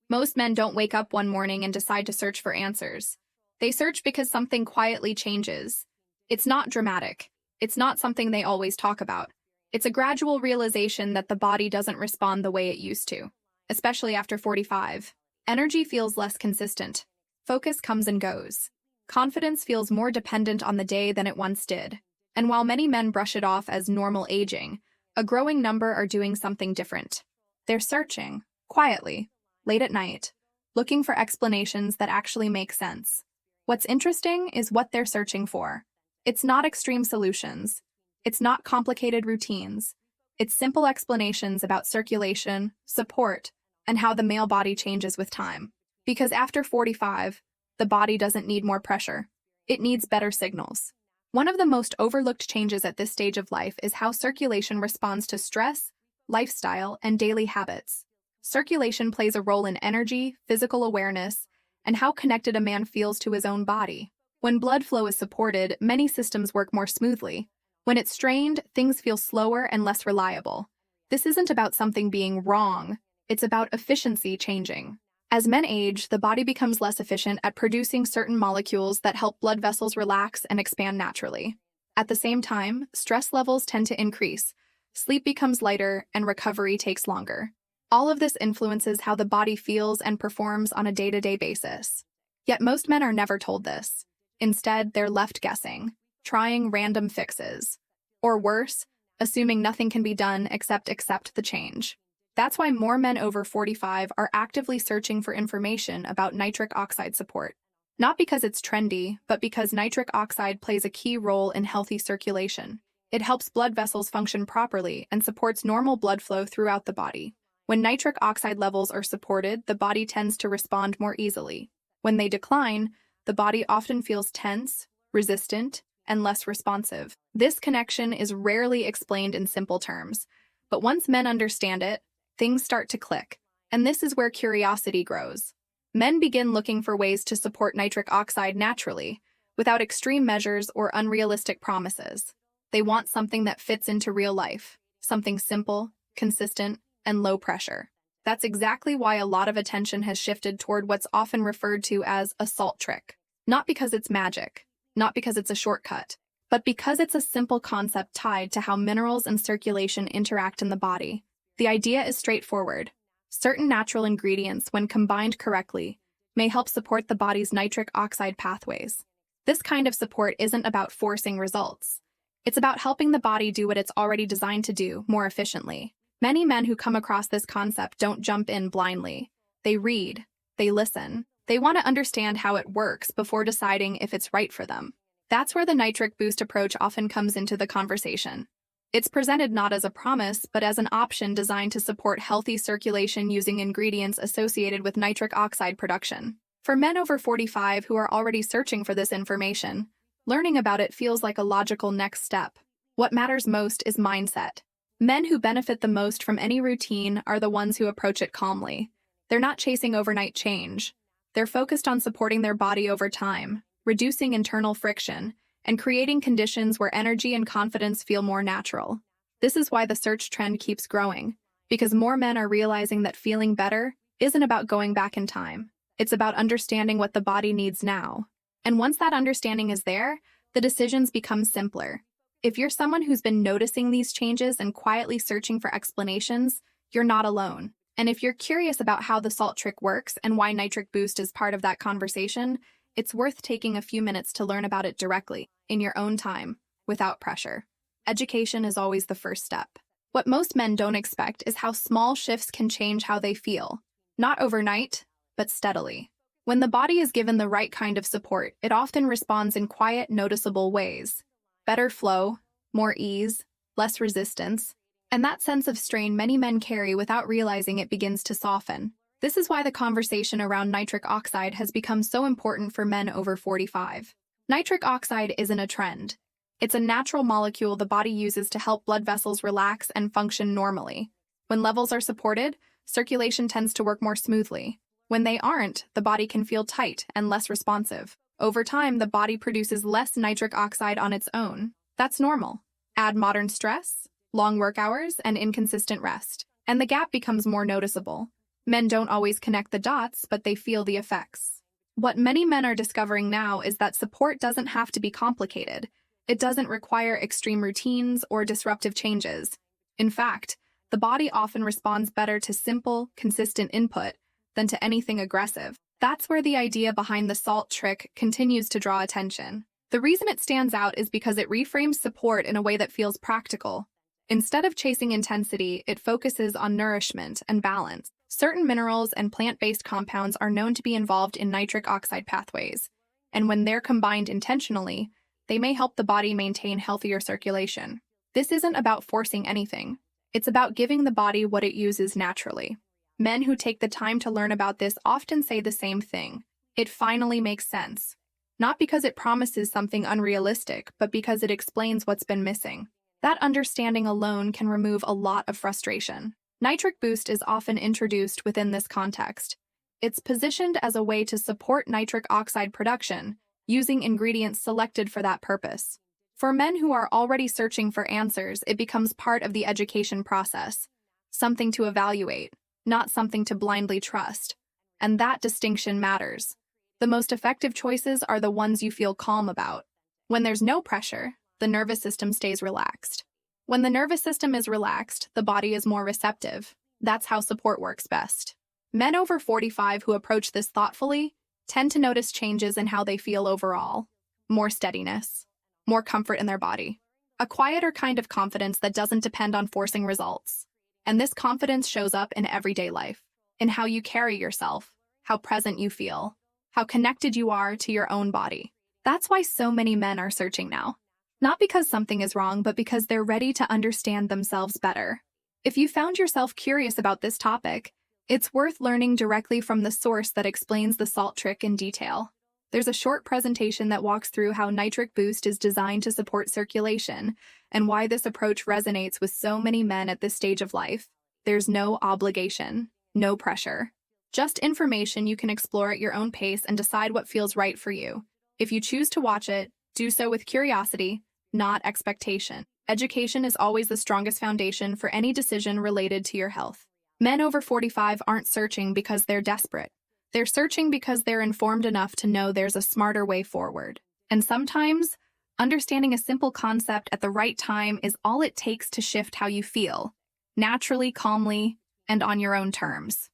Most men don't wake up one morning and decide to search for answers. They search because something quietly changes. It's not dramatic. It's not something they always talk about. It's a gradual realization that the body doesn't respond the way it used to, especially after 45. Energy feels less consistent. Focus comes and goes. Confidence feels more dependent on the day than it once did. And while many men brush it off as normal aging, a growing number are doing something different. They're searching, quietly, late at night, looking for explanations that actually make sense. What's interesting is what they're searching for. It's not extreme solutions. It's not complicated routines. It's simple explanations about circulation, support, and how the male body changes with time. Because after 45, the body doesn't need more pressure. It needs better signals. One of the most overlooked changes at this stage of life is how circulation responds to stress, lifestyle, and daily habits. Circulation plays a role in energy, physical awareness, and how connected a man feels to his own body. When blood flow is supported, many systems work more smoothly. When it's strained, things feel slower and less reliable. This isn't about something being wrong. It's about efficiency changing. As men age, the body becomes less efficient at producing certain molecules that help blood vessels relax and expand naturally. At the same time, stress levels tend to increase, sleep becomes lighter, and recovery takes longer. All of this influences how the body feels and performs on a day-to-day basis. Yet most men are never told this. Instead, they're left guessing, trying random fixes. Or worse, assuming nothing can be done except accept the change. That's why more men over 45 are actively searching for information about nitric oxide support. Not because it's trendy, but because nitric oxide plays a key role in healthy circulation. It helps blood vessels function properly and supports normal blood flow throughout the body. When nitric oxide levels are supported, the body tends to respond more easily. When they decline, the body often feels tense, resistant, and less responsive. This connection is rarely explained in simple terms, but once men understand it, things start to click, and this is where curiosity grows. Men begin looking for ways to support nitric oxide naturally, without extreme measures or unrealistic promises. They want something that fits into real life, something simple, consistent, and low pressure. That's exactly why a lot of attention has shifted toward what's often referred to as a salt trick. Not because it's magic, not because it's a shortcut, but because it's a simple concept tied to how minerals and circulation interact in the body. The idea is straightforward. Certain natural ingredients, when combined correctly, may help support the body's nitric oxide pathways. This kind of support isn't about forcing results. It's about helping the body do what it's already designed to do more efficiently. Many men who come across this concept don't jump in blindly. They read, they listen, they want to understand how it works before deciding if it's right for them. That's where the nitric boost approach often comes into the conversation. It's presented not as a promise, but as an option designed to support healthy circulation using ingredients associated with nitric oxide production. For men over 45 who are already searching for this information, learning about it feels like a logical next step. What matters most is mindset. Men who benefit the most from any routine are the ones who approach it calmly. They're not chasing overnight change. They're focused on supporting their body over time, reducing internal friction, and creating conditions where energy and confidence feel more natural. This is why the search trend keeps growing, because more men are realizing that feeling better isn't about going back in time. It's about understanding what the body needs now. And once that understanding is there, the decisions become simpler. If you're someone who's been noticing these changes and quietly searching for explanations, you're not alone. And if you're curious about how the salt trick works and why nitric boost is part of that conversation, it's worth taking a few minutes to learn about it directly, in your own time, without pressure. Education is always the first step. What most men don't expect is how small shifts can change how they feel. Not overnight, but steadily. When the body is given the right kind of support, it often responds in quiet, noticeable ways. Better flow, more ease, less resistance, and that sense of strain many men carry without realizing it begins to soften. This is why the conversation around nitric oxide has become so important for men over 45. Nitric oxide isn't a trend. It's a natural molecule the body uses to help blood vessels relax and function normally. When levels are supported, circulation tends to work more smoothly. When they aren't, the body can feel tight and less responsive. Over time, the body produces less nitric oxide on its own. That's normal. Add modern stress, long work hours, and inconsistent rest, and the gap becomes more noticeable. Men don't always connect the dots, but they feel the effects. What many men are discovering now is that support doesn't have to be complicated. It doesn't require extreme routines or disruptive changes. In fact, the body often responds better to simple, consistent input than to anything aggressive. That's where the idea behind the salt trick continues to draw attention. The reason it stands out is because it reframes support in a way that feels practical. Instead of chasing intensity, it focuses on nourishment and balance. Certain minerals and plant-based compounds are known to be involved in nitric oxide pathways, and when they're combined intentionally, they may help the body maintain healthier circulation. This isn't about forcing anything. It's about giving the body what it uses naturally. Men who take the time to learn about this often say the same thing. It finally makes sense. Not because it promises something unrealistic, but because it explains what's been missing. That understanding alone can remove a lot of frustration. Nitric Boost is often introduced within this context. It's positioned as a way to support nitric oxide production, using ingredients selected for that purpose. For men who are already searching for answers, it becomes part of the education process, something to evaluate, not something to blindly trust. And that distinction matters. The most effective choices are the ones you feel calm about. When there's no pressure, the nervous system stays relaxed. When the nervous system is relaxed, the body is more receptive. That's how support works best. Men over 45 who approach this thoughtfully tend to notice changes in how they feel overall. More steadiness, more comfort in their body, a quieter kind of confidence that doesn't depend on forcing results. And this confidence shows up in everyday life, in how you carry yourself, how present you feel, how connected you are to your own body. That's why so many men are searching now. Not because something is wrong, but because they're ready to understand themselves better. If you found yourself curious about this topic, it's worth learning directly from the source that explains the salt trick in detail. There's a short presentation that walks through how Nitric Boost is designed to support circulation and why this approach resonates with so many men at this stage of life. There's no obligation, no pressure. Just information you can explore at your own pace and decide what feels right for you. If you choose to watch it, do so with curiosity, not expectation. Education is always the strongest foundation for any decision related to your health. Men over 45 aren't searching because they're desperate. They're searching because they're informed enough to know there's a smarter way forward. And sometimes, understanding a simple concept at the right time is all it takes to shift how you feel, naturally, calmly, and on your own terms.